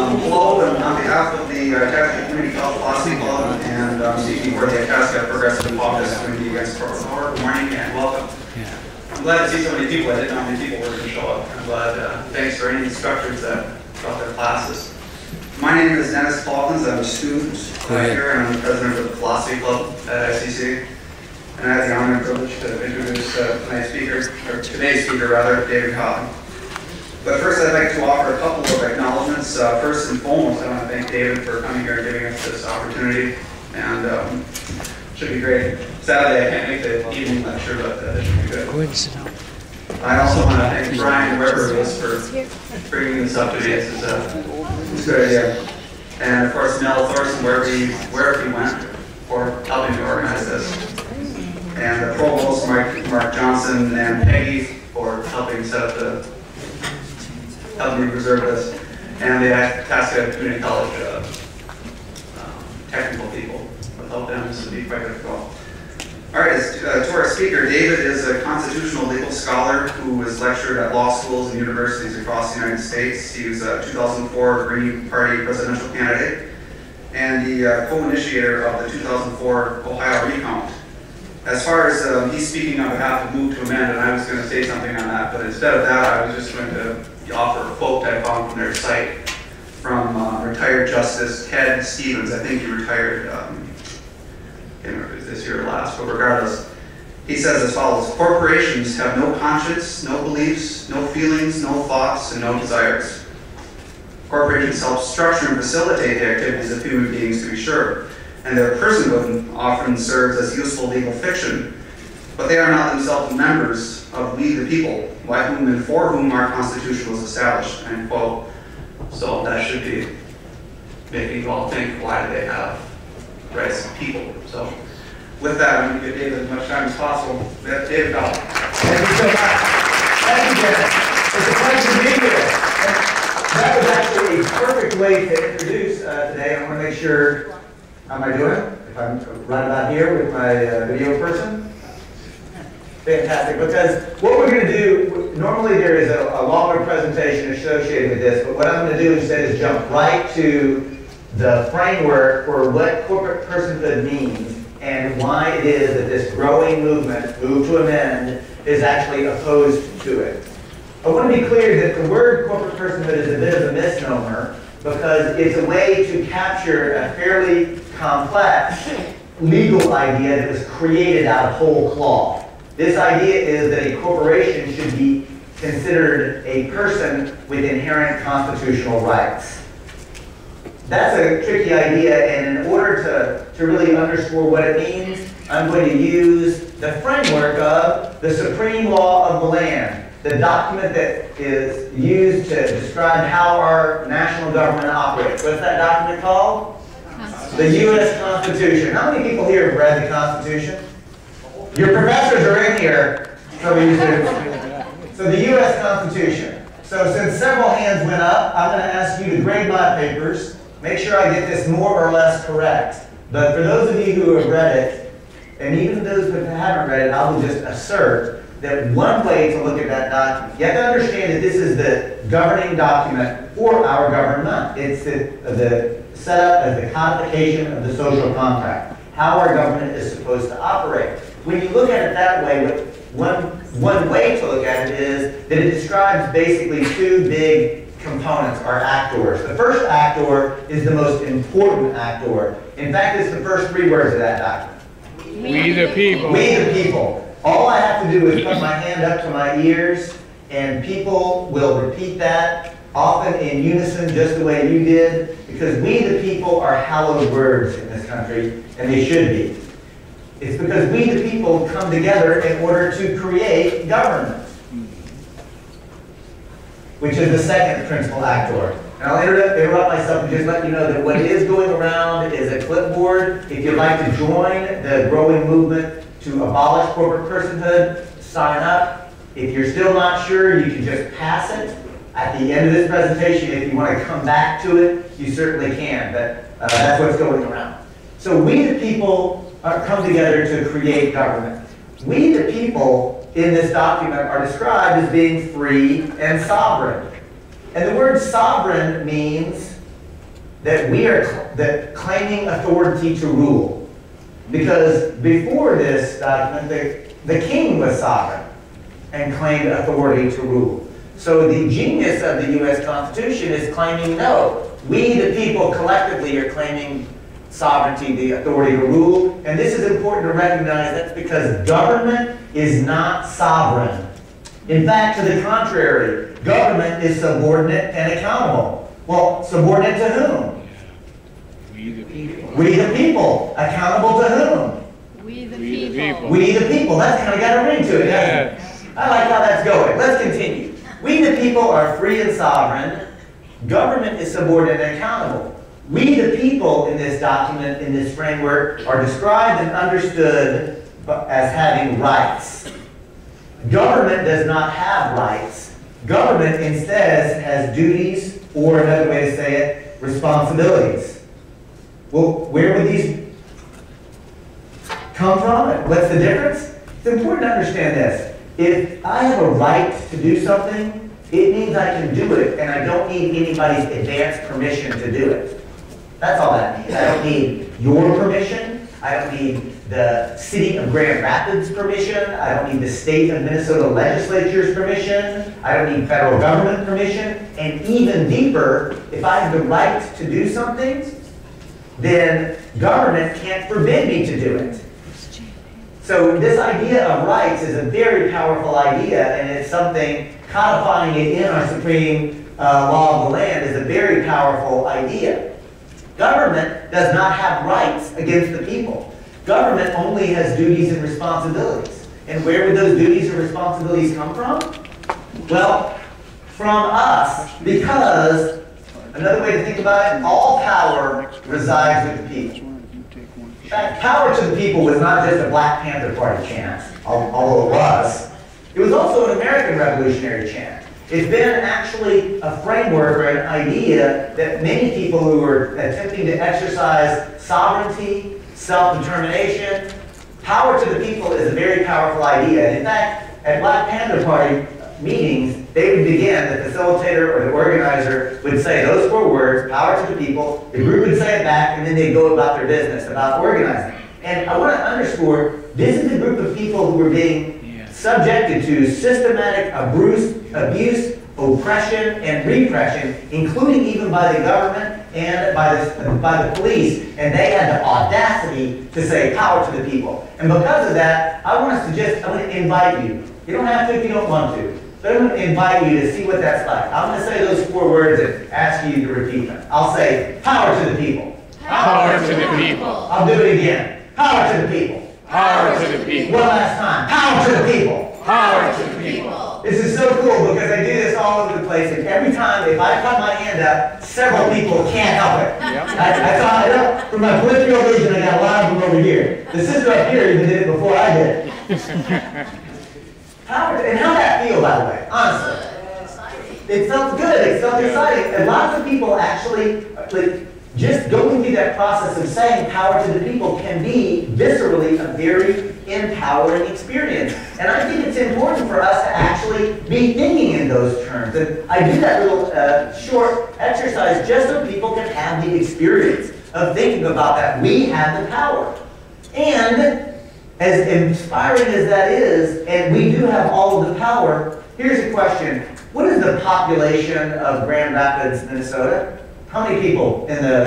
Hello, and on behalf of the Itasca Community College Philosophy Club and speaking for the Itasca Progressive Caucus Committee Against Corporate Power, good morning and welcome. I'm glad to see so many people. I didn't know how many people were going to show up. I'm glad. Thanks for any instructors that taught their classes. My name is Dennis Falkins. I'm a student here, and I'm the president of the Philosophy Club at ICC. And I have the honor and privilege to introduce today's speaker, David Cobb. But first, I'd like to offer a couple of acknowledgments. First and foremost, I want to thank David for coming here and giving us this opportunity. And should be great. Sadly, I can't make the evening lecture, but it should be good. Go ahead and sit down. I also want to thank Brian, whoever it is, for bringing this up to me. It's a good idea. And of course, Mel Thorson, wherever he went, for helping me organize this. And the provost, Mark Johnson, and Peggy for helping set up helping me preserve this, and the Itasca Community College technical people. Without them, this would be quite difficult. All right, to our speaker, David is a constitutional legal scholar who has lectured at law schools and universities across the United States. He was a 2004 Green Party presidential candidate and the co-initiator of the 2004 Ohio recount. As far as he's speaking on behalf of Move to Amend, and I was going to say something on that, but instead of that, I was just going to offer a quote I found from their site from retired Justice Ted Stevens. I think he retired, I can't remember if it was this year or last, but regardless, he says as follows: corporations have no conscience, no beliefs, no feelings, no thoughts, and no desires. Corporations help structure and facilitate the activities of human beings, to be sure, and their personhood often serves as useful legal fiction, but they are not themselves members of we the people, by whom and for whom our Constitution was established, end quote. So that should be making you all think, why do they have rights of people? So with that, I'm going to give David as much time as possible. David Cobb. Thank you so much. Thank you, Dennis. It's a pleasure to be here. That was actually a perfect way to introduce today. I want to make sure, how am I doing? If I'm right about here with my video person. Fantastic, because what we're going to do, normally there is a longer presentation associated with this, but what I'm going to do instead is jump right to the framework for what corporate personhood means and why it is that this growing movement, Move to Amend, is actually opposed to it. I want to be clear that the word corporate personhood is a bit of a misnomer because it's a way to capture a fairly complex legal idea that was created out of whole cloth. This idea is that a corporation should be considered a person with inherent constitutional rights. That's a tricky idea, and in order to really underscore what it means, I'm going to use the framework of the Supreme Law of the Land, the document that is used to describe how our national government operates. What's that document called? The U.S. Constitution. How many people here have read the Constitution? Your professors are in here, so the U.S. Constitution. So since several hands went up, I'm going to ask you to grade my papers. Make sure I get this more or less correct. But for those of you who have read it, and even those who haven't read it, I will just assert that one way to look at that document, you have to understand that this is the governing document for our government. It's the setup as the codification of the social contract, how our government is supposed to operate. When you look at it that way, one way to look at it is that it describes basically two big components, or actors. The first actor is the most important actor. In fact, it's the first three words of that document. We the people. We the people. All I have to do is put my hand up to my ears, and people will repeat that, often in unison, just the way you did, because we the people are hallowed words in this country, and they should be. It's because we the people come together in order to create government, which is the second principal actor. And I'll interrupt myself and just let you know that what is going around is a clipboard. If you'd like to join the growing movement to abolish corporate personhood, sign up. If you're still not sure, you can just pass it. At the end of this presentation, if you want to come back to it, you certainly can, but that's what's going around. So we the people come together to create government. We the people in this document are described as being free and sovereign. And the word sovereign means that we are claiming authority to rule. Because before this document, the king was sovereign and claimed authority to rule. So the genius of the U.S. Constitution is claiming, no, we the people collectively are claiming sovereignty, the authority to rule. And this is important to recognize. That's because government is not sovereign. In fact, to the contrary, government is subordinate and accountable. Well, subordinate to whom? We the people. We the people. Accountable to whom? We the people. We the people. That's kind of got a ring to it, doesn't it? I like how that's going. Let's continue. We the people are free and sovereign. Government is subordinate and accountable. We the people in this document, in this framework, are described and understood as having rights. Government does not have rights. Government instead has duties, or another way to say it, responsibilities. Well, where would these come from? What's the difference? It's important to understand this. If I have a right to do something, it means I can do it, and I don't need anybody's advance permission to do it. That's all that means. I don't need your permission. I don't need the city of Grand Rapids permission. I don't need the state of Minnesota legislature's permission. I don't need federal government permission. And even deeper, if I have the right to do something, then government can't forbid me to do it. So this idea of rights is a very powerful idea, and it's something, codifying it in our supreme law of the land is a very powerful idea. Government does not have rights against the people. Government only has duties and responsibilities. And where would those duties and responsibilities come from? Well, from us, because, another way to think about it, all power resides with the people. In fact, power to the people was not just a Black Panther Party chant, although it was. It was also an American Revolutionary chant. It's been actually a framework or an idea that many people who were attempting to exercise sovereignty, self-determination, power to the people is a very powerful idea. And in fact, at Black Panther Party meetings, they would begin, the facilitator or the organizer would say those 4 words, power to the people, the group would say it back, and then they'd go about their business, about organizing. And I want to underscore, this is a group of people who were being subjected to systematic abuse, oppression, and repression, including even by the government and by the police, and they had the audacity to say power to the people. And because of that, I'm going to invite you. You don't have to if you don't want to, but I'm going to invite you to see what that's like. I'm going to say those 4 words and ask you to repeat them. I'll say power to the people. Power to the people. I'll do it again. Power to the people. Power to the people. One last time. Power to the people. Power to the people. This is so cool because I do this all over the place, and every time if I put my hand up, several people can't help it. Yep. I saw it up from my peripheral vision. I got a lot of them over here. The sister up here even did it before I did. And how'd that feel, by the way? Honestly, it felt good. It felt exciting, and lots of people actually just going through that process of saying power to the people can be viscerally a very empowering experience. And I think it's important for us to actually be thinking in those terms. And I do that little short exercise just so people can have the experience of thinking about that. We have the power. And as inspiring as that is, and we do have all of the power, here's a question. What is the population of Grand Rapids, Minnesota? How many people in the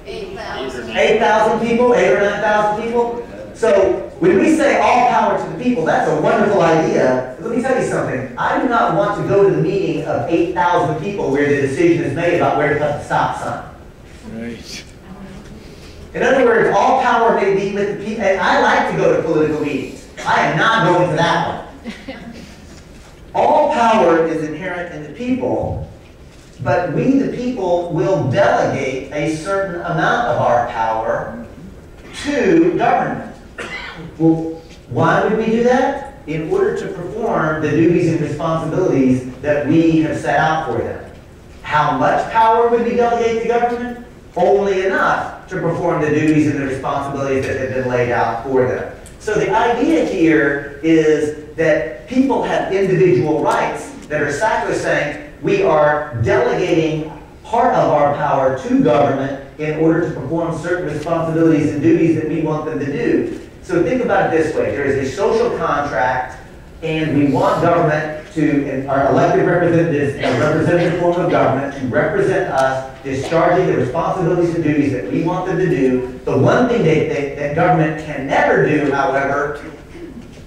8,000. 8,000 people, 8,000 or 9,000 people? So when we say all power to the people, that's a wonderful idea. But let me tell you something. I do not want to go to the meeting of 8,000 people where the decision is made about where to put the stop sign. Right. In other words, all power may be with the people. And I like to go to political meetings. I am not going to that one. All power is inherent in the people. But we, the people, will delegate a certain amount of our power to government. Well, why would we do that? In order to perform the duties and responsibilities that we have set out for them. How much power would we delegate to government? Only enough to perform the duties and the responsibilities that have been laid out for them. So the idea here is that people have individual rights that are sacrosanct. We are delegating part of our power to government in order to perform certain responsibilities and duties that we want them to do. So think about it this way. There is a social contract, and we want government to, and our elected representatives in a representative form of government, to represent us, discharging the responsibilities and duties that we want them to do. The one thing that government can never do, however,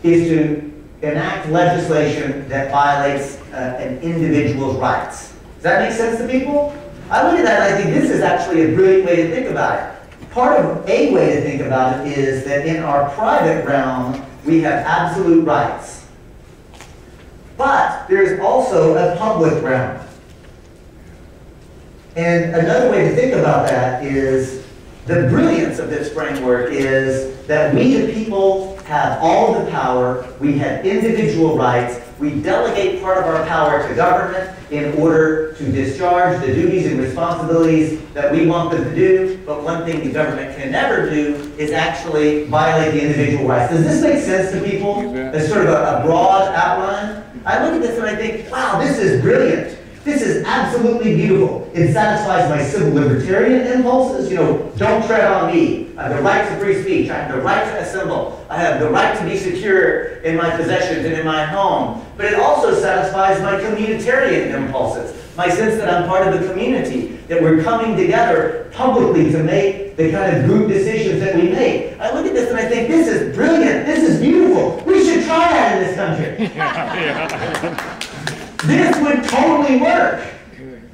is to enact legislation that violates an individual's rights. Does that make sense to people? I look at that and I think this is actually a brilliant way to think about it. Part of a way to think about it is that in our private realm, we have absolute rights. But there's also a public realm. And another way to think about that is the brilliance of this framework is that we the people have all of the power, we have individual rights, we delegate part of our power to government in order to discharge the duties and responsibilities that we want them to do, but one thing the government can never do is actually violate the individual rights. Does this make sense to people? As sort of a broad outline? I look at this and I think, wow, this is brilliant. This is absolutely beautiful. It satisfies my civil libertarian impulses. You know, don't tread on me. I have the right to free speech. I have the right to assemble. I have the right to be secure in my possessions and in my home. But it also satisfies my communitarian impulses. My sense that I'm part of the community, that we're coming together publicly to make the kind of group decisions that we make. I look at this and I think, this is brilliant. This is beautiful. We should try that in this country. This would totally work.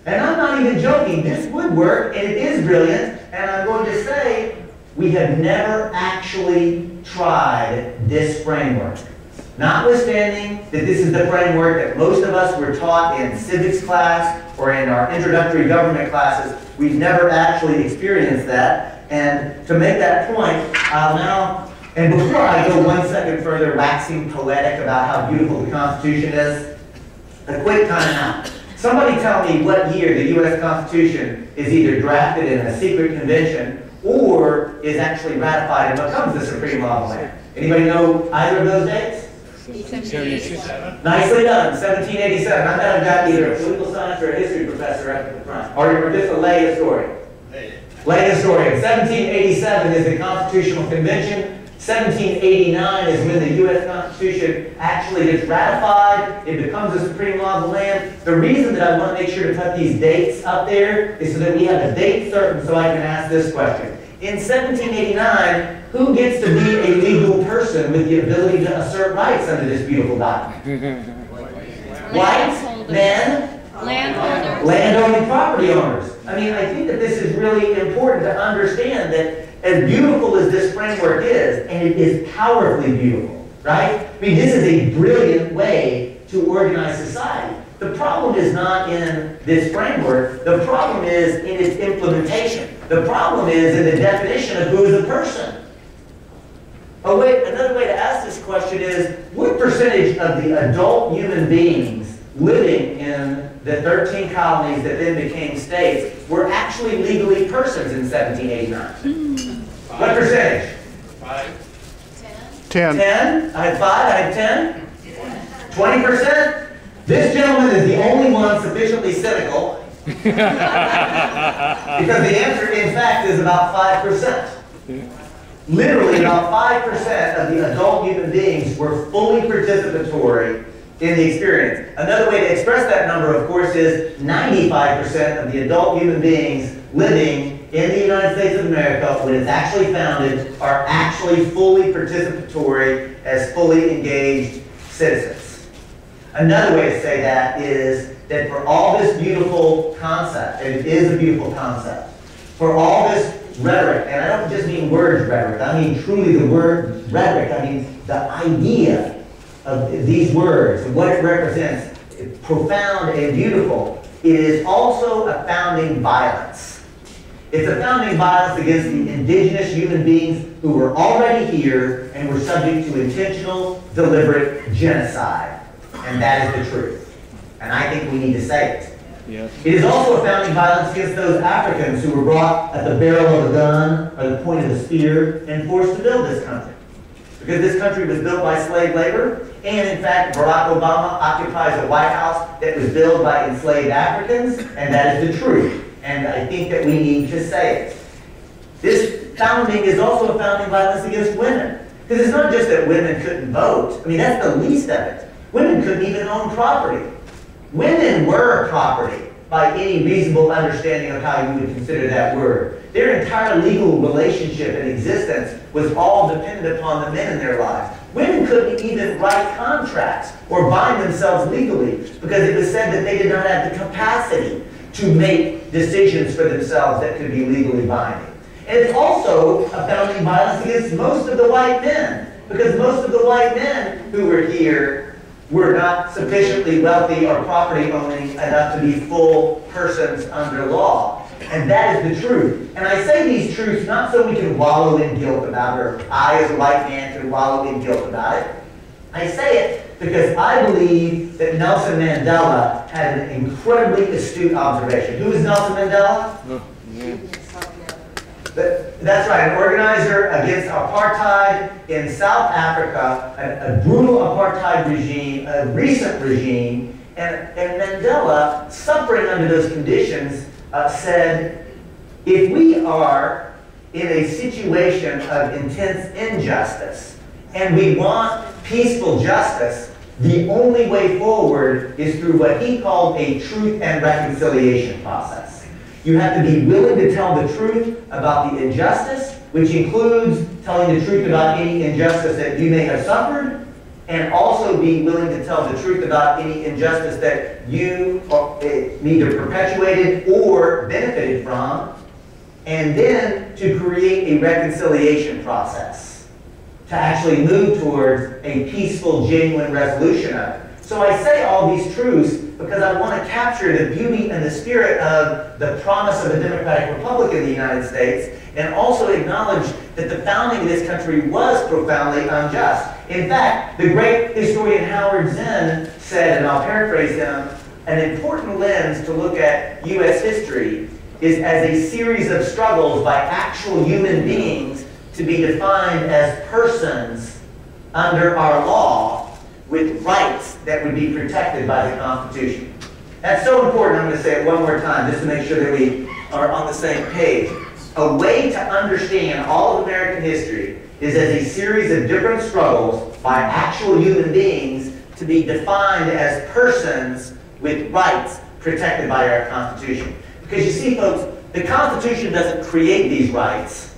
And I'm not even joking. This would work, and it is brilliant. And I'm going to say, we have never actually tried this framework. Notwithstanding that this is the framework that most of us were taught in civics class or in our introductory government classes, we've never actually experienced that. And to make that point, I'll now, and before I go 1 second further waxing poetic about how beautiful the Constitution is, a quick time out. Somebody tell me what year the U.S. Constitution is either drafted in a secret convention or is actually ratified and becomes the supreme law of the land. Anybody know either of those dates? 1787. Nicely done, 1787. I bet I've got either a political science or a history professor up at the front. Or you're just a lay historian. Lay historian. 1787 is the Constitutional Convention. 1789 is when the U.S. Constitution actually gets ratified. It becomes the supreme law of the land. The reason that I want to make sure to put these dates up there is so that we have a date certain so I can ask this question. In 1789, who gets to be a legal person with the ability to assert rights under this beautiful document? White men, landowning property owners. I mean, I think that this is really important to understand that as beautiful as this framework is, and it is powerfully beautiful, right? I mean, this is a brilliant way to organize society. The problem is not in this framework. The problem is in its implementation. The problem is in the definition of who is a person. Oh wait, another way to ask this question is, what percentage of the adult human beings living in the 13 colonies that then became states were actually legally persons in 1789? What percentage? 5. 10. 10? I had 5, I had 10? 20%? This gentleman is the only one sufficiently cynical because the answer, in fact, is about 5%. Literally, about 5% of the adult human beings were fully participatory in the experience. Another way to express that number, of course, is 95% of the adult human beings living in the United States of America, when it's actually founded, are actually fully participatory as fully engaged citizens. Another way to say that is that for all this beautiful concept, and it is a beautiful concept, for all this rhetoric, and I don't just mean words rhetoric, I mean truly the word rhetoric, I mean the idea of these words and what it represents, profound and beautiful, it is also a founding violence. It's a founding violence against the indigenous human beings who were already here and were subject to intentional, deliberate genocide. And that is the truth. And I think we need to say it. Yes. It is also a founding violence against those Africans who were brought at the barrel of a gun or the point of a spear and forced to build this country. Because this country was built by slave labor, and in fact, Barack Obama occupies a White House that was built by enslaved Africans, and that is the truth. and I think that we need to say it. This founding is also a founding violence against women. Because it's not just that women couldn't vote. I mean, that's the least of it. Women couldn't even own property. Women were property by any reasonable understanding of how you would consider that word. Their entire legal relationship and existence was all dependent upon the men in their lives. Women couldn't even write contracts or bind themselves legally because it was said that they did not have the capacity to make decisions for themselves that could be legally binding. And it's also a founding violence against most of the white men, because most of the white men who were here were not sufficiently wealthy or property owning enough to be full persons under law. And that is the truth. And I say these truths not so we can wallow in guilt about it, or I as a white man can wallow in guilt about it. I say it because I believe that Nelson Mandela had an incredibly astute observation. Who is Nelson Mandela? That's right, an organizer against apartheid in South Africa, a brutal apartheid regime, a recent regime, and Mandela, suffering under those conditions, said, if we are in a situation of intense injustice and we want peaceful justice, the only way forward is through what he called a truth and reconciliation process. You have to be willing to tell the truth about the injustice, which includes telling the truth about any injustice that you may have suffered, and also be willing to tell the truth about any injustice that you either perpetuated or benefited from, and then to create a reconciliation process to actually move towards a peaceful, genuine resolution of it. So I say all these truths because I want to capture the beauty and the spirit of the promise of a democratic republic in the United States, and also acknowledge that the founding of this country was profoundly unjust. In fact, the great historian Howard Zinn said, and I'll paraphrase him, an important lens to look at U.S. history is as a series of struggles by actual human beings to be defined as persons under our law with rights that would be protected by the Constitution. That's so important, I'm going to say it one more time just to make sure that we are on the same page. A way to understand all of American history is as a series of different struggles by actual human beings to be defined as persons with rights protected by our Constitution. Because you see, folks, the Constitution doesn't create these rights.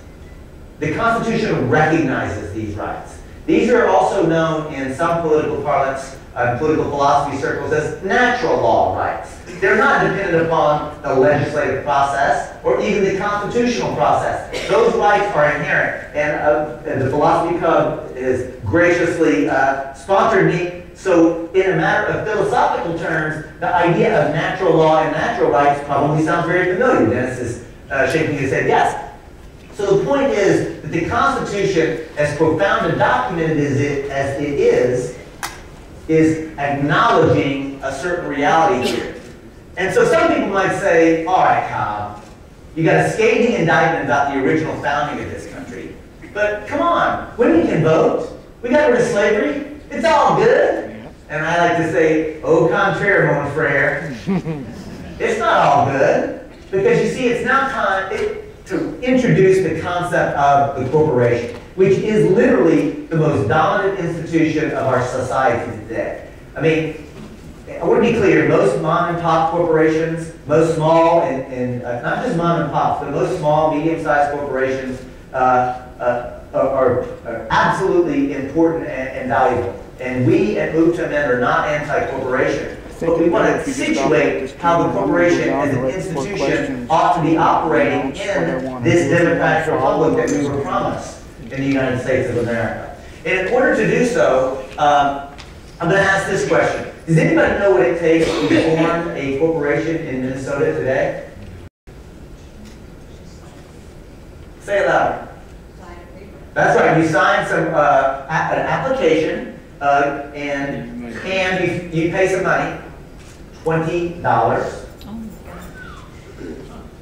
The Constitution recognizes these rights. These are also known in some political parlance, political philosophy circles, as natural law rights. They're not dependent upon the legislative process or even the constitutional process. Those rights are inherent. And the Philosophy Cobb has graciously sponsored me. So in a matter of philosophical terms, the idea of natural law and natural rights probably sounds very familiar. Dennis is shaking his head yes. So the point is that the Constitution, as profound a document as it is acknowledging a certain reality here. And so some people might say, all right, Cobb, you got a scathing indictment about the original founding of this country. But come on, women can vote. We got rid of slavery. It's all good. And I like to say, au contraire, mon frere. It's not all good. Because you see, it's now time to introduce the concept of the corporation, which is literally the most dominant institution of our society today. I mean, I want to be clear, most mom and pop corporations, most small and not just mom and pops, but most small, medium-sized corporations are absolutely important and valuable. And we at Move to Amend are not anti-corporation. But we want to situate how the corporation as an institution ought to be operating in this democratic republic that we were promised in the United States of America. And in order to do so, I'm going to ask this question. Does anybody know what it takes to form a corporation in Minnesota today? Say it louder. That's right. You sign some an application and you pay some money. $20.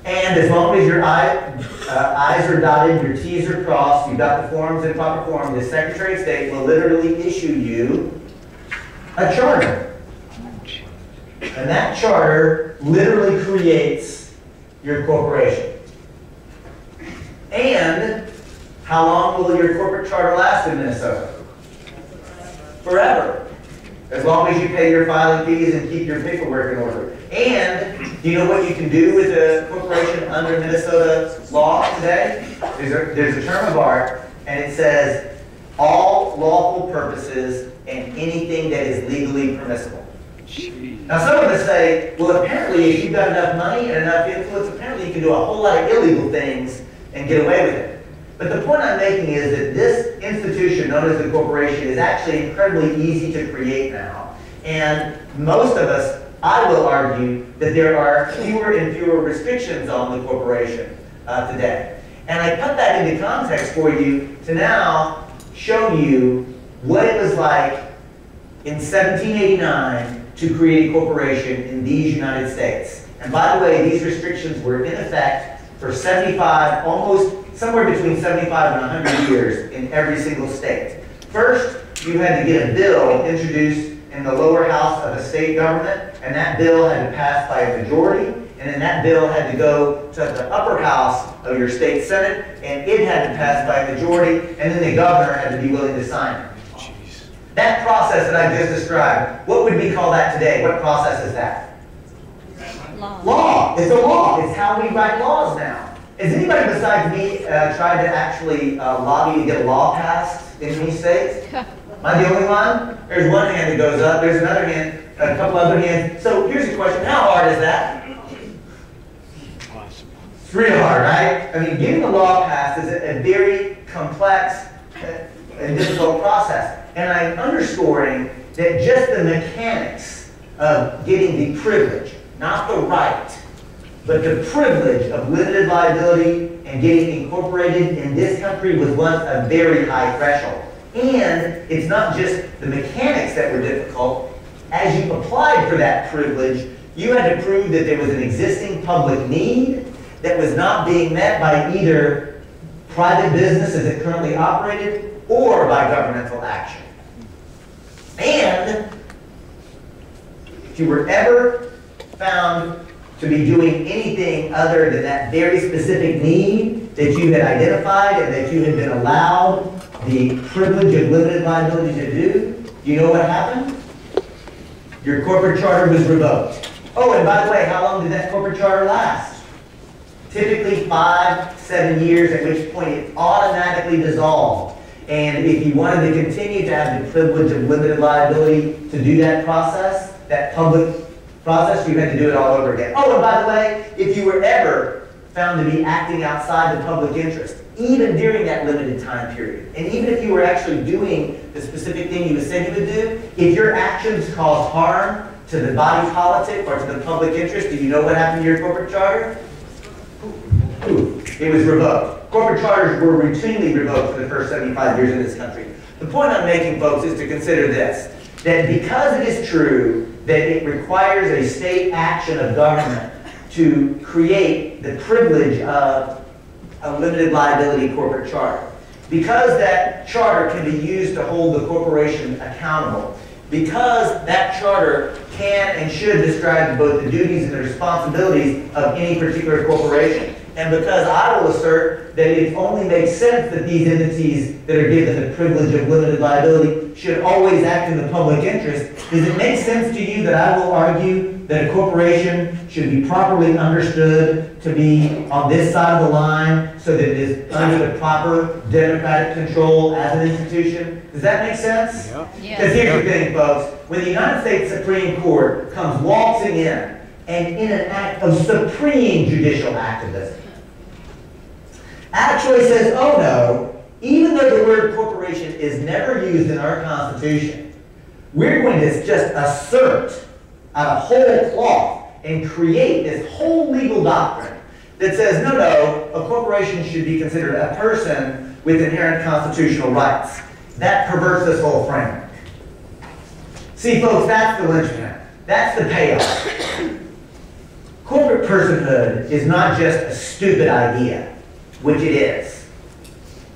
And as long as your I's are dotted, your T's are crossed, you've got the forms in proper form, the Secretary of State will literally issue you a charter. And that charter literally creates your corporation? And how long will your corporate charter last in Minnesota? Forever. As long as you pay your filing fees and keep your paperwork in order. And do you know what you can do with a corporation under Minnesota law today? There's a term of art, and it says all lawful purposes and anything that is legally permissible. Now some of us say, well, apparently if you've got enough money and enough influence, apparently you can do a whole lot of illegal things and get away with it. But the point I'm making is that this institution known as the corporation is actually incredibly easy to create now. And most of us, I will argue, that there are fewer and fewer restrictions on the corporation today. And I put that into context for you to now show you what it was like in 1789 to create a corporation in these United States. And by the way, these restrictions were in effect for 75, almost somewhere between 75 and 100 years in every single state. First, you had to get a bill introduced in the lower house of a state government, and that bill had to pass by a majority, and then that bill had to go to the upper house of your state senate, and it had to pass by a majority, and then the governor had to be willing to sign it. That process that I just described, what would we call that today? What process is that? Law. It's a law. It's how we write laws now. Has anybody besides me tried to actually lobby to get a law passed in any states? Am I the only one? There's one hand that goes up. There's another hand, a couple other hands. So here's the question. How hard is that? It's real hard, right? I mean, getting a law passed is a very complex and difficult process. And I'm underscoring that just the mechanics of getting the privilege, not the right, but the privilege of limited liability and getting incorporated in this country was once a very high threshold. And it's not just the mechanics that were difficult. As you applied for that privilege, you had to prove that there was an existing public need that was not being met by either private business as it currently operated or by governmental action. And if you were ever found to be doing anything other than that very specific need that you had identified and that you had been allowed the privilege of limited liability to do, you know what happened? Your corporate charter was revoked. Oh, and by the way, how long did that corporate charter last? Typically 5-7 years, at which point it automatically dissolved. And if you wanted to continue to have the privilege of limited liability to do that process, that public process, you had to do it all over again. Oh, and by the way, if you were ever found to be acting outside the public interest, even during that limited time period, and even if you were actually doing the specific thing you said you would do, if your actions caused harm to the body politic or to the public interest, do you know what happened to your corporate charter? It was revoked. Corporate charters were routinely revoked for the first 75 years in this country. The point I'm making, folks, is to consider this, that because it is true that it requires a state action of government to create the privilege of a limited liability corporate charter, because that charter can be used to hold the corporation accountable, because that charter can and should describe both the duties and the responsibilities of any particular corporation, and because I will assert that it only makes sense that these entities that are given the privilege of limited liability should always act in the public interest, does it make sense to you that I will argue that a corporation should be properly understood to be on this side of the line so that it is under the proper democratic control as an institution? Does that make sense? Yeah. Because here's the thing, folks. When the United States Supreme Court comes waltzing in, and in an act of supreme judicial activism, actually says, oh no, even though the word corporation is never used in our Constitution, we're going to just assert out of whole cloth and create this whole legal doctrine that says, no, a corporation should be considered a person with inherent constitutional rights. That perverts this whole framework. See, folks, that's the linchpin. That's the payoff. Corporate personhood is not just a stupid idea, which it is.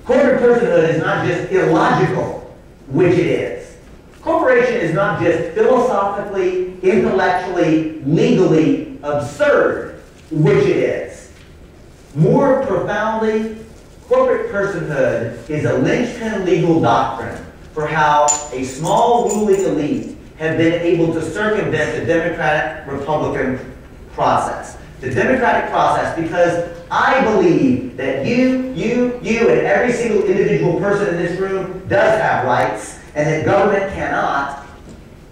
Corporate personhood is not just illogical, which it is. Corporation is not just philosophically, intellectually, legally absurd, which it is. More profoundly, corporate personhood is a linchpin legal doctrine for how a small ruling elite have been able to circumvent the Democratic-Republican process. The Democratic process, because I believe that you, and every single individual person in this room does have rights, and that government cannot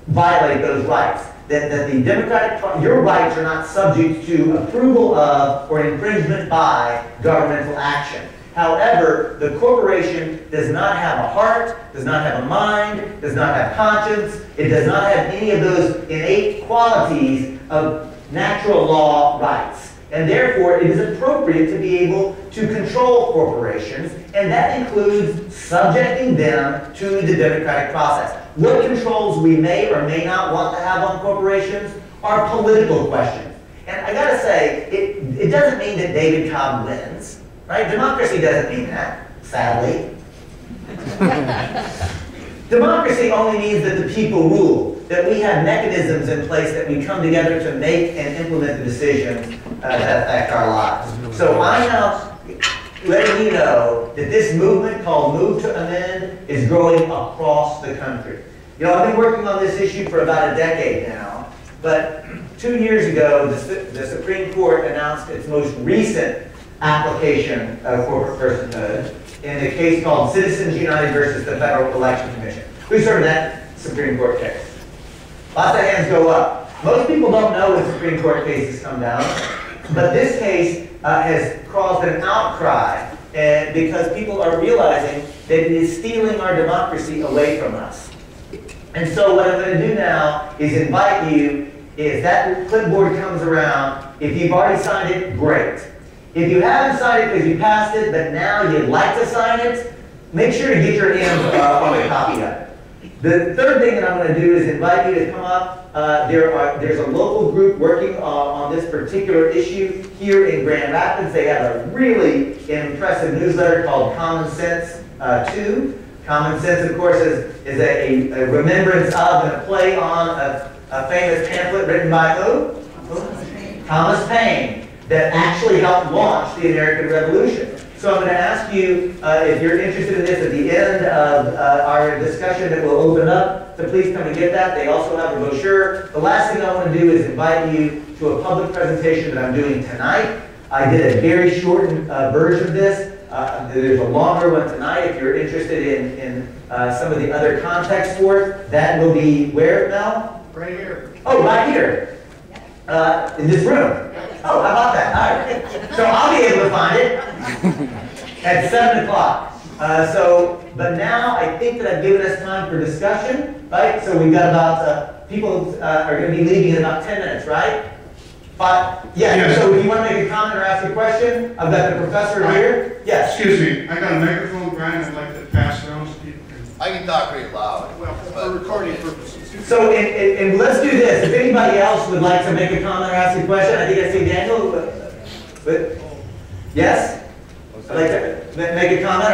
violate those rights. That the your rights are not subject to approval of or infringement by governmental action. However, the corporation does not have a heart, does not have a mind, does not have conscience. It does not have any of those innate qualities of natural law rights. And therefore, it is appropriate to be able to control corporations, and that includes subjecting them to the democratic process. What controls we may or may not want to have on corporations are political questions. And I gotta say, it doesn't mean that David Cobb wins, right? Democracy doesn't mean that, sadly. Democracy only means that the people rule, that we have mechanisms in place that we come together to make and implement the decisions that affect our lives. So I'm now letting you know that this movement called Move to Amend is growing across the country. You know, I've been working on this issue for about a decade now, but 2 years ago, the Supreme Court announced its most recent application of corporate personhood in a case called Citizens United versus the Federal Election Commission. Who's heard of that Supreme Court case? Lots of hands go up. Most people don't know when Supreme Court cases come down, but this case has caused an outcry because people are realizing that it is stealing our democracy away from us. And so what I'm going to do now is invite you, if that clipboard comes around, if you've already signed it, great. If you haven't signed it because you passed it, but now you'd like to sign it, make sure to get your hands on a copy of it. The third thing that I'm going to do is invite you to come up. There's a local group working on this particular issue here in Grand Rapids. They have a really impressive newsletter called Common Sense 2. Common Sense, of course, is a remembrance of and a play on a famous pamphlet written by who? Thomas Paine, that actually helped launch the American Revolution. So I'm going to ask you, if you're interested in this at the end of our discussion that will open up, to please come and get that. They also have a brochure. The last thing I want to do is invite you to a public presentation that I'm doing tonight. I did a very shortened version of this. There's a longer one tonight if you're interested in some of the other context for it. That will be where, Mel? Right here. Oh, right here. In this room. Oh, how about that? All right. So I'll be able to find it at 7 o'clock. But now I think that I've given us time for discussion, right? So we've got about, people are going to be leaving in about 10 minutes, right? Yeah, so if you want to make a comment or ask a question, I've got the professor here. Yes. Excuse me, I got a microphone, Brian, I'd like to pass around so people can... I can talk pretty loud. Well, for recording purposes. So, and let's do this. If anybody else would like to make a comment or ask a question, I think I see Daniel. But yes? I'd like to make a comment or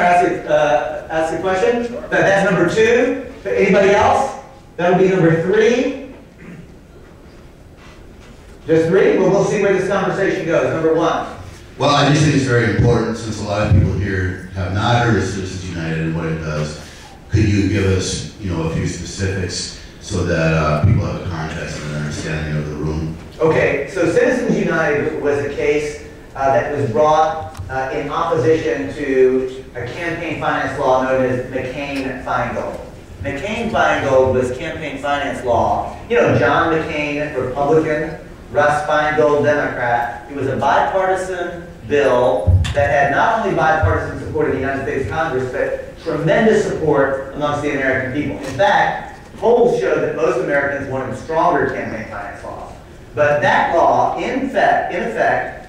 ask a question. That's number 2. Anybody else? That would be number 3. Just 3? Well, we'll see where this conversation goes. Number 1. Well, I just think it's very important, since a lot of people here have not heard of Citizens United and what it does. Could you give us, a few specifics so that people have a context and an understanding of the room? Okay, so Citizens United was a case that was brought in opposition to a campaign finance law known as McCain-Feingold. McCain-Feingold was campaign finance law. John McCain, Republican, Russ Feingold, Democrat. It was a bipartisan bill that had not only bipartisan support in the United States Congress, but tremendous support amongst the American people. In fact, polls show that most Americans wanted stronger campaign finance laws. But that law, in effect,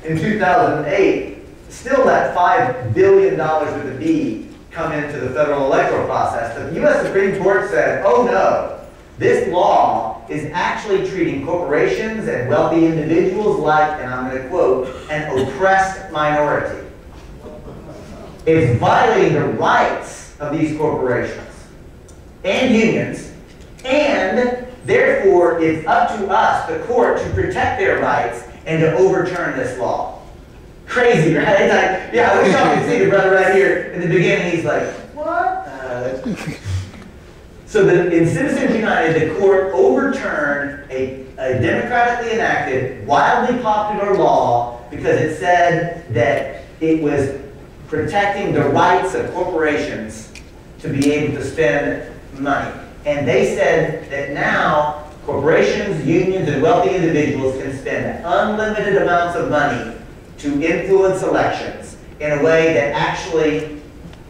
in 2008, still let $5 billion with a B come into the federal electoral process. The U.S. Supreme Court said, oh no, this law is actually treating corporations and wealthy individuals like, and I'm going to quote, an oppressed minority. It's violating the rights of these corporations and unions, and therefore it's up to us, the court, to protect their rights and to overturn this law. crazy, right? Like, yeah, I wish y'all could see the brother right here. In the beginning, he's like, what? So in Citizens United, the court overturned a democratically enacted, wildly popular law because it said that it was protecting the rights of corporations to be able to spend money. And they said that now corporations, unions, and wealthy individuals can spend unlimited amounts of money to influence elections in a way that actually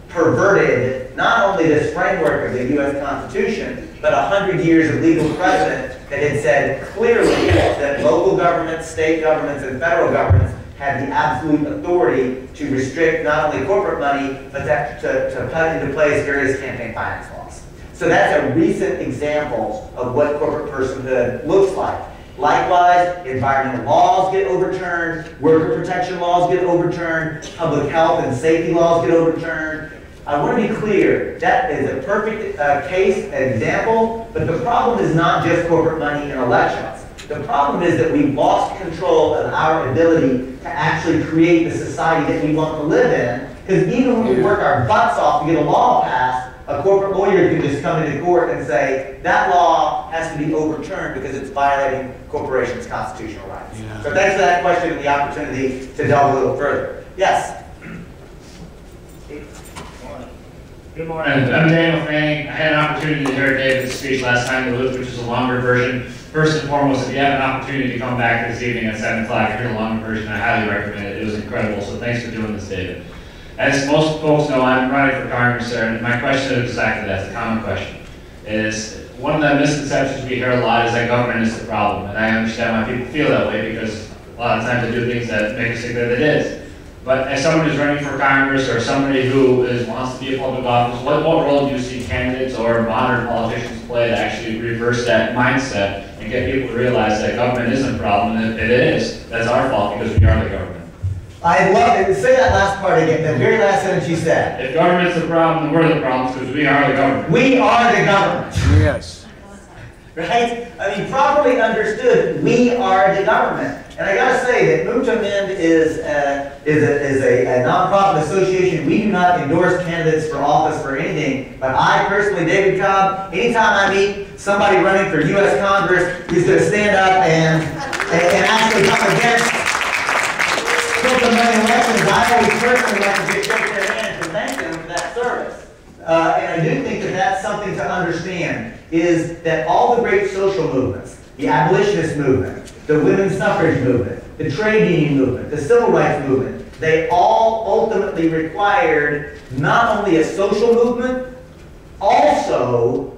perverted not only this framework of the U.S. Constitution, but 100 years of legal precedent that had said clearly that local governments, state governments, and federal governments had the absolute authority to restrict not only corporate money, but to put into place various campaign finance laws. So that's a recent example of what corporate personhood looks like. Likewise, environmental laws get overturned, worker protection laws get overturned, public health and safety laws get overturned. I want to be clear, that is a perfect case, example, but the problem is not just corporate money in elections. The problem is that we've lost control of our ability to actually create the society that we want to live in, because even when we work our butts off to get a law passed, a corporate lawyer can just come into court and say, that law has to be overturned because it's violating corporations' constitutional rights. Yeah. So thanks for that question and the opportunity to delve a little further. Yes? Good morning. I'm Daniel Fanning. I had an opportunity to hear David's speech last time, which was a longer version. First and foremost, if you have an opportunity to come back this evening at 7 o'clock and hear the longer version, I highly recommend it. It was incredible, so thanks for doing this, David. As most folks know, I'm running for Congress there, and my question is exactly that, it's a common question. Is one of the misconceptions we hear a lot is that government is the problem, and I understand why people feel that way because a lot of times they do things that make us think that it is. But as someone who's running for Congress or somebody who wants to be a public office, what role do you see candidates or modern politicians play to actually reverse that mindset and get people to realize that government isn't a problem, and if it is, that's our fault because we are the government? I'd love it. Say that last part again, the very last sentence you said. If government's the problem, then we're the problem because we are the government. We are the government. Yes. Right? I mean, properly understood, we are the government. And I gotta say that Amend is a nonprofit association. We do not endorse candidates for office for anything. But I personally, David Cobb, anytime I meet somebody running for U.S. Congress who's gonna stand up and actually come against corporate money elections, I always personally like to shake their hand and thank them for that service. And I do think that that's something to understand, is that all the great social movements, the abolitionist movement, the women's suffrage movement, the trade union movement, the civil rights movement, they all ultimately required not only a social movement, also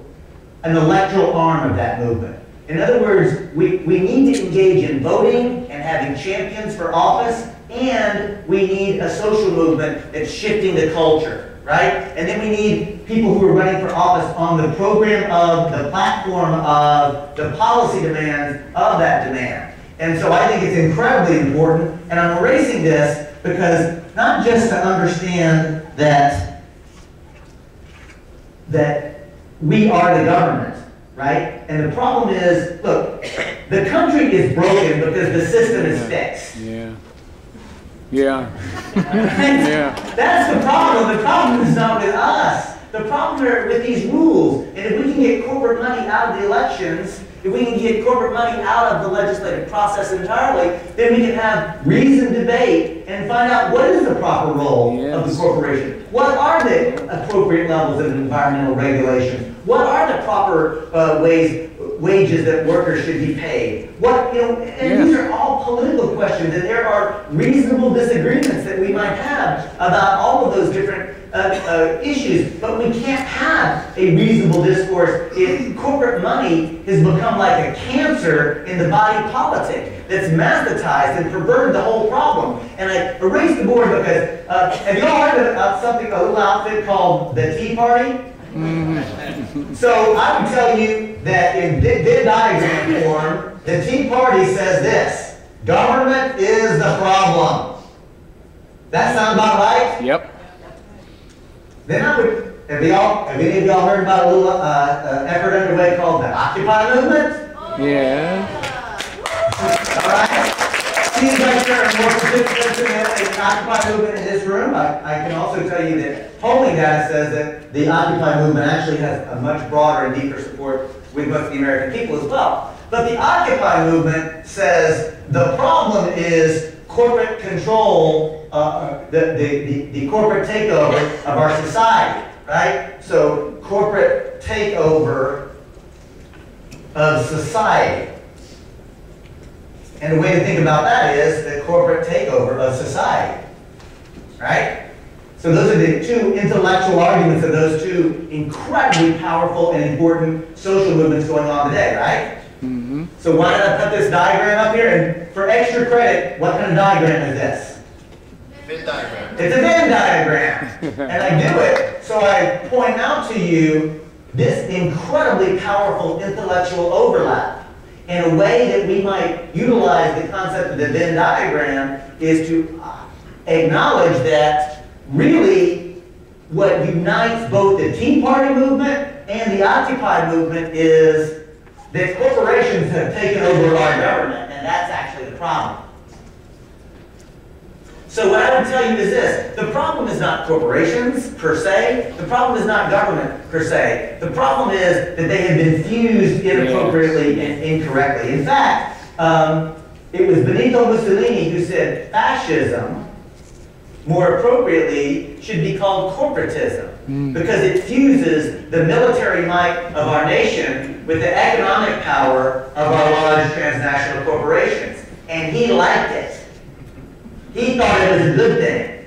an electoral arm of that movement. In other words, we need to engage in voting and having champions for office, and we need a social movement that's shifting the culture, right? And then we need people who are running for office on the program of, the platform of, the policy demands of that demand. And so I think it's incredibly important, and I'm erasing this because not just to understand that we are the government, right? And the problem is, look, the country is broken because the system is fixed. Yeah. Yeah. Yeah. That's the problem. The problem is not with us. The problem are with these rules. And if we can get corporate money out of the elections, if we can get corporate money out of the legislative process entirely, then we can have reasoned debate and find out what is the proper role of the corporation. What are the appropriate levels of environmental regulation? What are the proper wages that workers should be paid? And these are all political questions, and there are reasonable disagreements that we might have about all of those different issues, but we can't have a reasonable discourse if corporate money has become like a cancer in the body politic that's magnetized and perverted the whole problem. And I erased the board because, have you all heard of something, a little outfit called the Tea Party? So I would tell you that in Venn diagram form, the Tea Party says this: government is the problem. That sound about right? Yep. Then I would, have any of y'all heard about a little effort underway called the Occupy movement? Yeah. All right. Seems like unless there are more participants in the Occupy movement in this room, I can also tell you that polling data says that the Occupy movement actually has a much broader and deeper support with most of the American people as well. But the Occupy movement says the problem is corporate control, the corporate takeover of our society, right? So corporate takeover of society. And the way to think about that is the corporate takeover of society, right? So those are the two intellectual arguments of those two incredibly powerful and important social movements going on today, right? Mm-hmm. So why did I put this diagram up here? And for extra credit, what kind of diagram is this? Venn diagram. It's a Venn diagram. And I do it so I point out to you this incredibly powerful intellectual overlap. And a way that we might utilize the concept of the Venn diagram is to acknowledge that really what unites both the Tea Party movement and the Occupy movement is that corporations have taken over our government, and that's actually the problem. So what I would tell you is this: the problem is not corporations per se, the problem is not government per se, the problem is that they have been fused inappropriately and incorrectly. In fact, it was Benito Mussolini who said fascism, more appropriately, should be called corporatism, because it fuses the military might of our nation with the economic power of our large transnational corporations. And he liked it. He thought it was a good thing,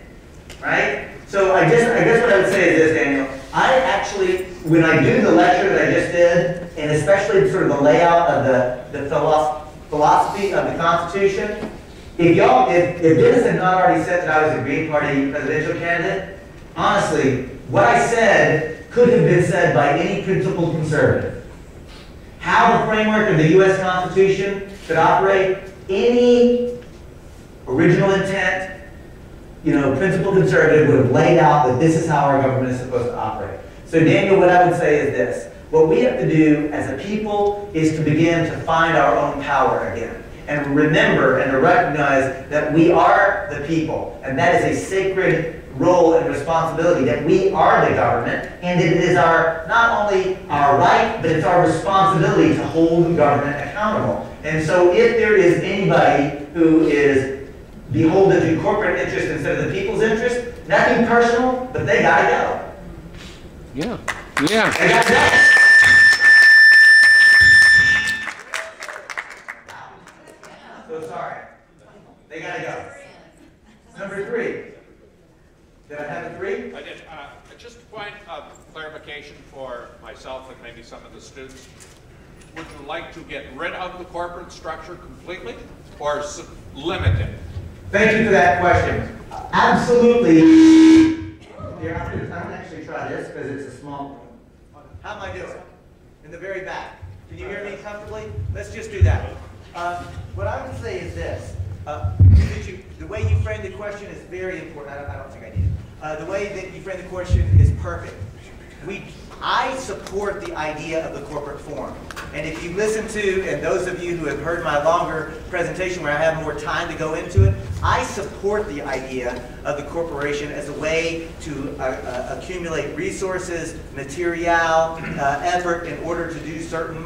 right? So I guess what I would say is this, Daniel. I actually, when I do the lecture that I just did, and especially sort of the layout of the philosophy of the Constitution, if Dennis had not already said that I was a Green Party presidential candidate, honestly, what I said could have been said by any principled conservative. How the framework of the U.S. Constitution should operate, any original intent, principled conservative would have laid out that this is how our government is supposed to operate. So Daniel, what I would say is this: what we have to do as a people is to begin to find our own power again. And remember and to recognize that we are the people, and that is a sacred role and responsibility, that we are the government, and it is not only our right, but it's our responsibility to hold the government accountable. And so if there is anybody who is beholden to corporate interest instead of the people's interest, nothing personal, but they gotta go. Yeah. Yeah. They gotta go. So sorry. They gotta go. Number 3. Did I have a 3? I did. Just a point of clarification for myself and maybe some of the students. Would you like to get rid of the corporate structure completely or limit it? Thank you for that question. Absolutely. Here, I'm going to actually try this because it's a small one. How am I doing? In the very back. Can you hear me comfortably? Let's just do that. What I would say is this. The way you framed the question is very important. I don't think I need it. The way that you framed the question is perfect. I support the idea of the corporate form. And if you listen to, and those of you who have heard my longer presentation where I have more time to go into it, I support the idea of the corporation as a way to accumulate resources, material, effort in order to do certain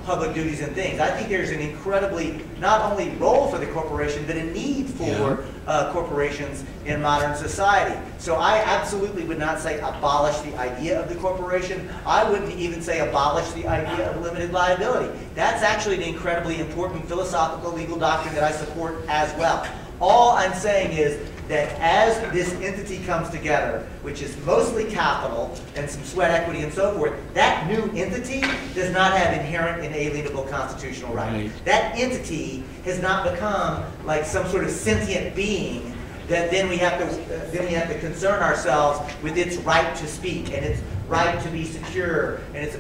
public duties and things. I think there's an incredibly, not only role for the corporation, but a need for corporations in modern society. So I absolutely would not say abolish the idea of the corporation. I wouldn't even say abolish the idea of limited liability. That's actually an incredibly important philosophical legal doctrine that I support as well. All I'm saying is that as this entity comes together, which is mostly capital and some sweat equity and so forth, that new entity does not have inherent inalienable constitutional right. That entity has not become like some sort of sentient being that then we have to concern ourselves with its right to speak and its right to be secure, and it's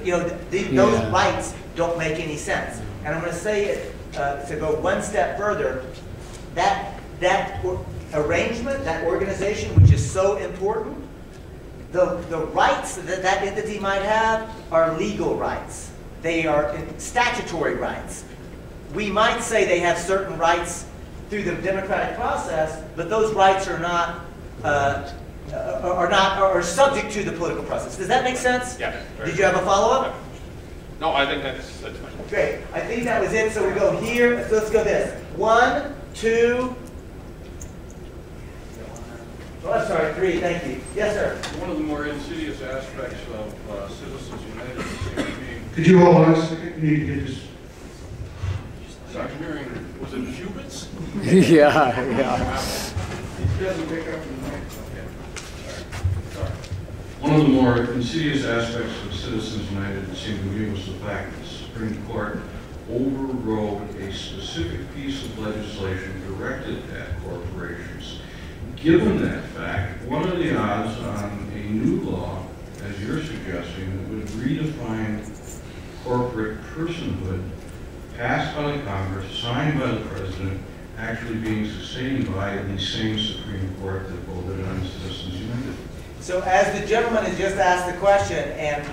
those rights don't make any sense. And I'm going to say it to go one step further. That arrangement, that organization, which is so important, the rights that that entity might have are legal rights. They are statutory rights. We might say they have certain rights through the democratic process, but those rights are not are subject to the political process. Does that make sense? Yeah. Did you have a follow-up? No, I think that's fine. Great. I think that was it. So we go here. So let's go this. 1, 2. Oh, I'm sorry. 3. Thank you. Yes, sir. One of the more insidious aspects of Citizens United seems to be. Could you hold on a second? You need to get this. I'm hearing, was it cubits? Yeah. It doesn't pick up in the mic. One of the more insidious aspects of Citizens United seemed to me was the fact that the Supreme Court overrode a specific piece of legislation directed at corporations. Given that fact, what are the odds on a new law, as you're suggesting, that would redefine corporate personhood, passed by the Congress, signed by the President, actually being sustained by the same Supreme Court that voted on Citizens United? So as the gentleman has just asked the question, and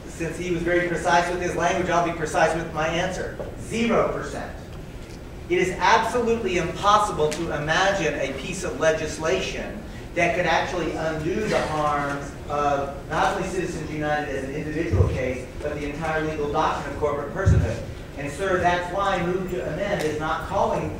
since he was very precise with his language, I'll be precise with my answer. 0%. It is absolutely impossible to imagine a piece of legislation that could actually undo the harms of not only Citizens United as an individual case, but the entire legal doctrine of corporate personhood. And sir, that's why Move to Amend is not calling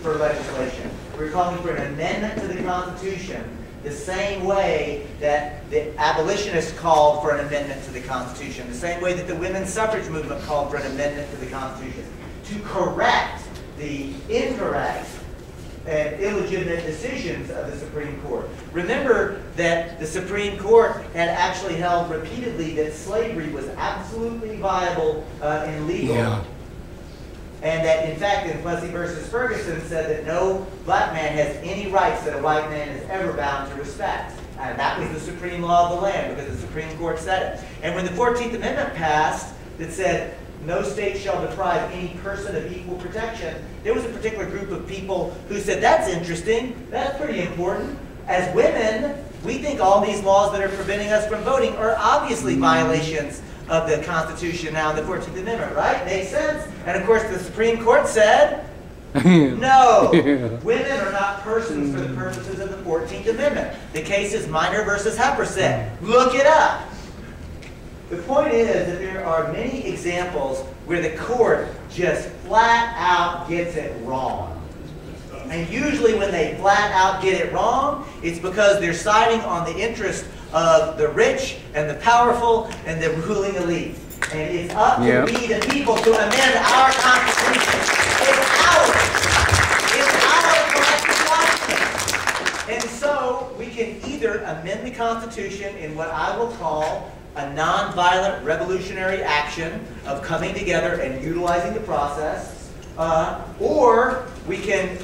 for legislation. We're calling for an amendment to the Constitution, the same way that the abolitionists called for an amendment to the Constitution, the same way that the women's suffrage movement called for an amendment to the Constitution, to correct the incorrect and illegitimate decisions of the Supreme Court. Remember that the Supreme Court had actually held repeatedly that slavery was absolutely viable and legal. Yeah. And that, in fact, in Plessy versus Ferguson said that no black man has any rights that a white man is ever bound to respect. And that was the supreme law of the land because the Supreme Court said it. And when the 14th Amendment passed that said no state shall deprive any person of equal protection, there was a particular group of people who said, that's interesting, that's pretty important. As women, we think all these laws that are preventing us from voting are obviously violations of the Constitution now in the 14th Amendment, right? Makes sense. And of course the Supreme Court said, no, women are not persons for the purposes of the 14th Amendment. The case is Minor versus Hepperset. Look it up. The point is that there are many examples where the court just flat out gets it wrong. And usually when they flat out get it wrong, it's because they're siding on the interest of the rich and the powerful and the ruling elite. And it's up to we the people to amend our Constitution. It's ours. It's our collective document. And so we can either amend the Constitution in what I will call a nonviolent revolutionary action of coming together and utilizing the process, or we can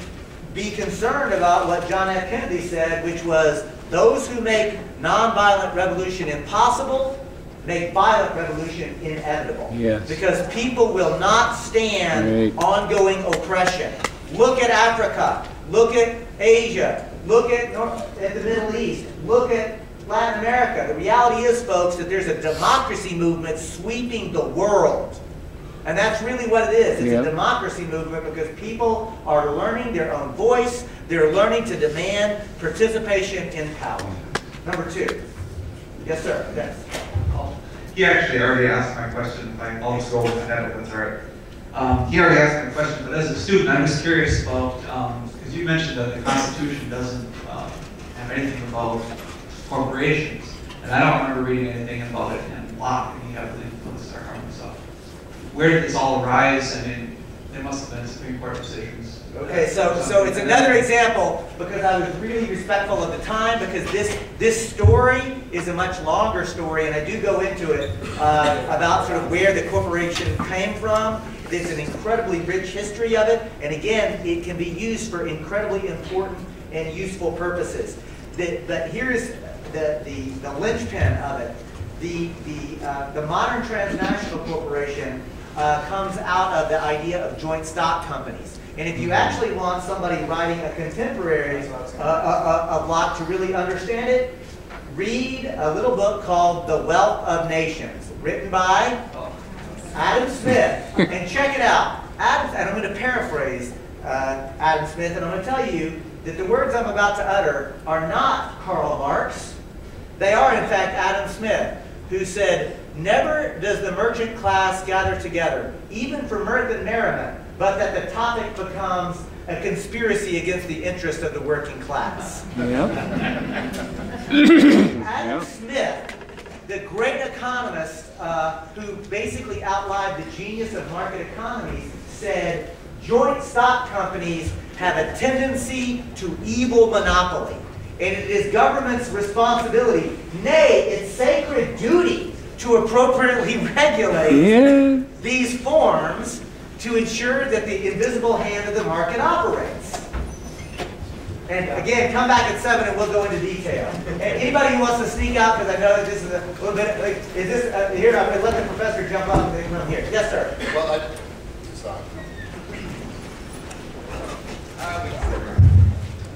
be concerned about what John F. Kennedy said, which was those who make nonviolent revolution impossible make violent revolution inevitable. Yes. Because people will not stand ongoing oppression. Look at Africa. Look at Asia. Look at the Middle East. Look at Latin America. The reality is, folks, that there's a democracy movement sweeping the world. And that's really what it is. It's a democracy movement because people are learning their own voice. They're learning to demand participation in power. Number 2. Yes, sir. Yes. He actually already asked my question. I'll just go ahead if that's all right. He already asked my question, but as a student, I'm just curious about, because you mentioned that the Constitution doesn't have anything about corporations, and I don't remember reading anything about it in Locke, and he heavily influenced our government stuff. Where did this all arise? I mean, there must have been Supreme Court decisions. Okay, so it's another example because I was really respectful of the time because this story is a much longer story, and I do go into it about sort of where the corporation came from. There's an incredibly rich history of it, and again, it can be used for incredibly important and useful purposes. But here's the linchpin of it. The modern transnational corporation comes out of the idea of joint stock companies. And if you actually want somebody writing a contemporary of Locke to really understand it, read a little book called The Wealth of Nations, written by Adam Smith. And check it out. And I'm going to paraphrase Adam Smith, and I'm going to tell you that the words I'm about to utter are not Karl Marx. They are, in fact, Adam Smith, who said, "Never does the merchant class gather together, even for mirth and merriment, but that the topic becomes a conspiracy against the interest of the working class." Yep. Adam Smith, the great economist who basically outlined the genius of market economies, said joint stock companies have a tendency to evil monopoly. And it is government's responsibility, nay, its sacred duty, to appropriately regulate these forms to ensure that the invisible hand of the market operates. And again, come back at 7 and we'll go into detail. And anybody who wants to sneak out, because I know that this is a little bit, like, is this, here, I'm going to let the professor jump up and then come here. Yes, sir. Well,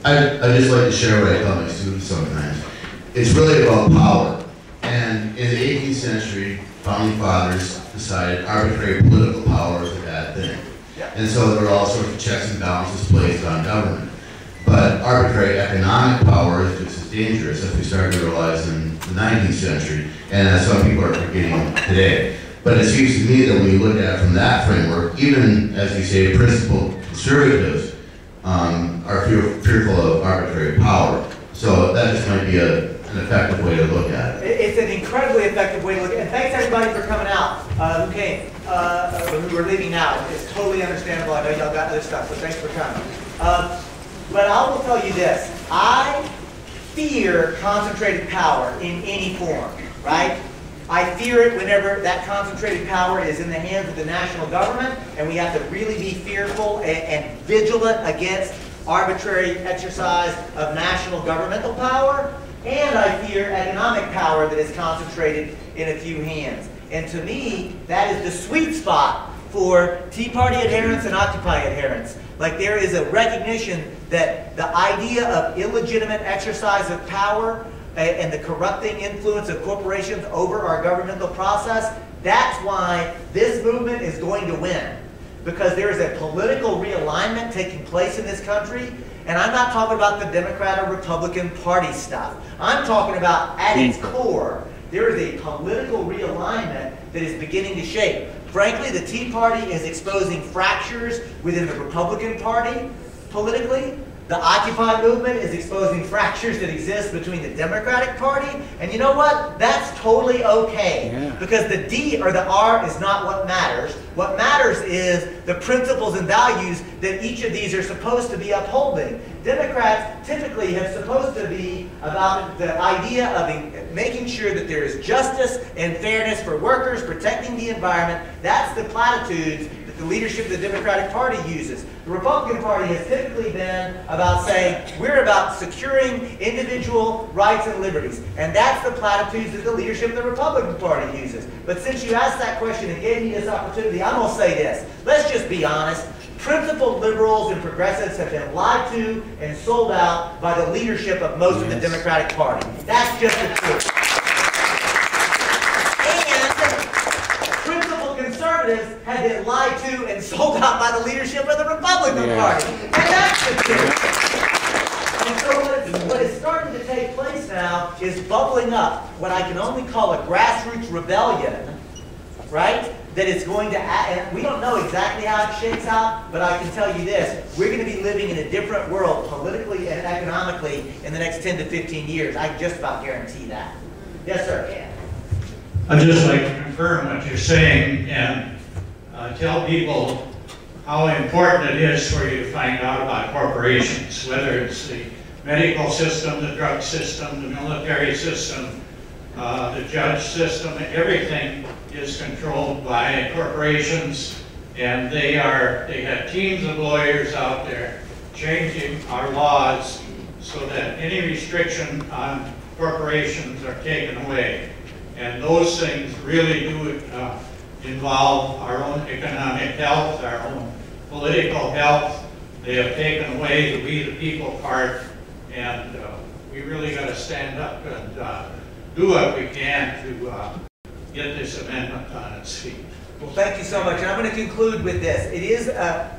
I just like to share what I tell my students sometimes. It's really about power. And in the 18th century, founding fathers decided arbitrary political power is a bad thing. And so there were all sorts of checks and balances placed on government. But arbitrary economic power is just as dangerous, as we started to realize in the 19th century, and as some people are forgetting today. But it seems to me that when you look at it from that framework, even, as you say, principled conservatives are fearful of arbitrary power. So that just might be an effective way to look at it. It's an incredibly effective way to look at it. And thanks everybody for coming out, who came, who are leaving now. It's totally understandable. I know y'all got other stuff, but thanks for coming. But I will tell you this. I fear concentrated power in any form, right? I fear it whenever that concentrated power is in the hands of the national government, and we have to really be fearful and vigilant against arbitrary exercise of national governmental power. And I fear economic power that is concentrated in a few hands. And to me, that is the sweet spot for Tea Party adherents and Occupy adherents. Like, there is a recognition that the idea of illegitimate exercise of power and the corrupting influence of corporations over our governmental process, that's why this movement is going to win. Because there is a political realignment taking place in this country. And I'm not talking about the Democrat or Republican Party stuff. I'm talking about, at its core, there is a political realignment that is beginning to shape. Frankly, the Tea Party is exposing fractures within the Republican Party politically. The Occupy movement is exposing fractures that exist between the Democratic Party. And you know what? That's totally okay. Because the D or the R is not what matters. What matters is the principles and values that each of these are supposed to be upholding. Democrats typically have supposed to be about the idea of making sure that there is justice and fairness for workers, protecting the environment. That's the platitudes that the leadership of the Democratic Party uses. The Republican Party has typically been about saying, we're about securing individual rights and liberties. And that's the platitudes that the leadership of the Republican Party uses. But since you asked that question and gave me this opportunity, I'm going to say this. Let's just be honest. Principled liberals and progressives have been lied to and sold out by the leadership of most of the Democratic Party. That's just the truth. Conservatives have been lied to and sold out by the leadership of the Republican Party. And that's the truth. And so what is starting to take place now is bubbling up what I can only call a grassroots rebellion, right? That is going to, and we don't know exactly how it shakes out, but I can tell you this, we're going to be living in a different world politically and economically in the next 10 to 15 years. I can just about guarantee that. Yes, sir. I'd just like to confirm what you're saying and tell people how important it is for you to find out about corporations, whether it's the medical system, the drug system, the military system, the judge system. Everything is controlled by corporations, and they have teams of lawyers out there changing our laws so that any restriction on corporations are taken away. And those things really do involve our own economic health, our own political health. They have taken away the we the people part, and we really got to stand up and do what we can to get this amendment on its feet. Well, thank you so much. And I'm going to conclude with this. It is,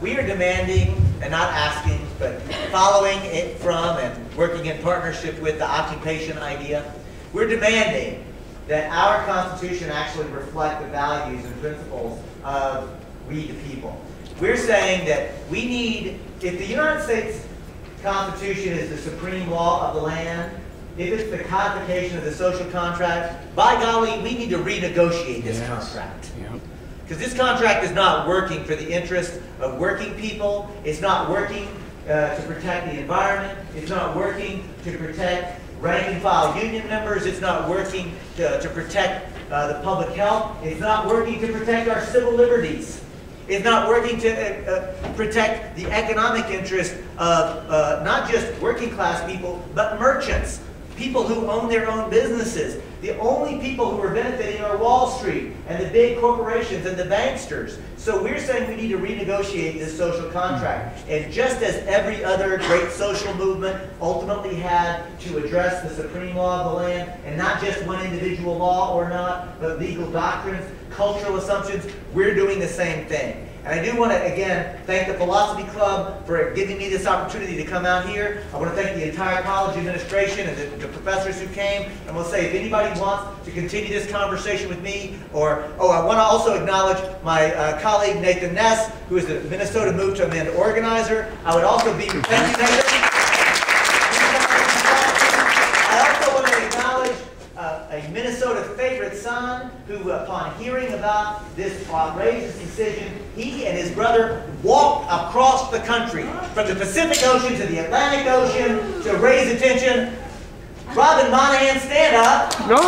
we are demanding and not asking, but following it from and working in partnership with the occupation idea. We're demanding that our Constitution actually reflect the values and principles of we the people. We're saying that we need, if the United States Constitution is the supreme law of the land, if it's the codification of the social contract, by golly, we need to renegotiate this contract. Because this contract is not working for the interest of working people. It's not working to protect the environment. It's not working to protect rank and file union members. It's not working to protect the public health. It's not working to protect our civil liberties. It's not working to protect the economic interest of not just working class people, but merchants, people who own their own businesses. The only people who are benefiting are Wall Street and the big corporations and the banksters. So we're saying we need to renegotiate this social contract. And just as every other great social movement ultimately had to address the supreme law of the land, and not just one individual law or not, but legal doctrines, cultural assumptions, we're doing the same thing. And I do want to, again, thank the Philosophy Club for giving me this opportunity to come out here. I want to thank the entire college administration and the professors who came. And we'll say, if anybody wants to continue this conversation with me, or, I want to also acknowledge my colleague, Nathan Ness, who is the Minnesota Move to Amend organizer. I would also be, thank you, Nathan. I also want to acknowledge a Minnesota favorite son who, upon hearing about this outrageous decision, he and his brother walked across the country, from the Pacific Ocean to the Atlantic Ocean, to raise attention. Robin Monahan, stand up. No.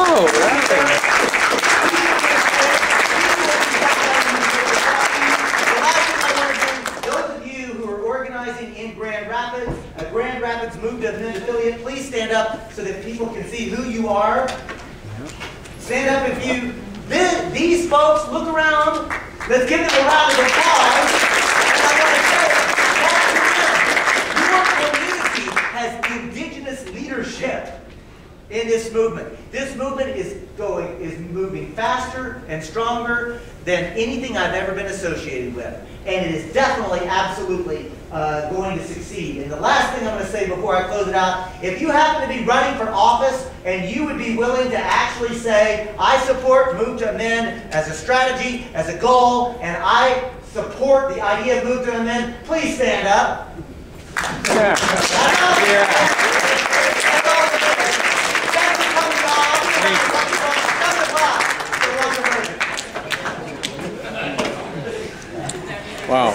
Those of you who are organizing in Grand Rapids, a Grand Rapids Move to Amend affiliate, please stand up so that people can see who you are. Stand up if you, these folks, look around. Let's give them a round of applause. And I want to say, your community has indigenous leadership in this movement. This movement is moving faster and stronger than anything I've ever been associated with. And it is definitely, absolutely going to succeed. And the last thing I'm going to say before I close it out, if you happen to be running for office and you would be willing to actually say, I support Move to Amend as a strategy, as a goal, and I support the idea of Move to Amend, please stand up. Wow.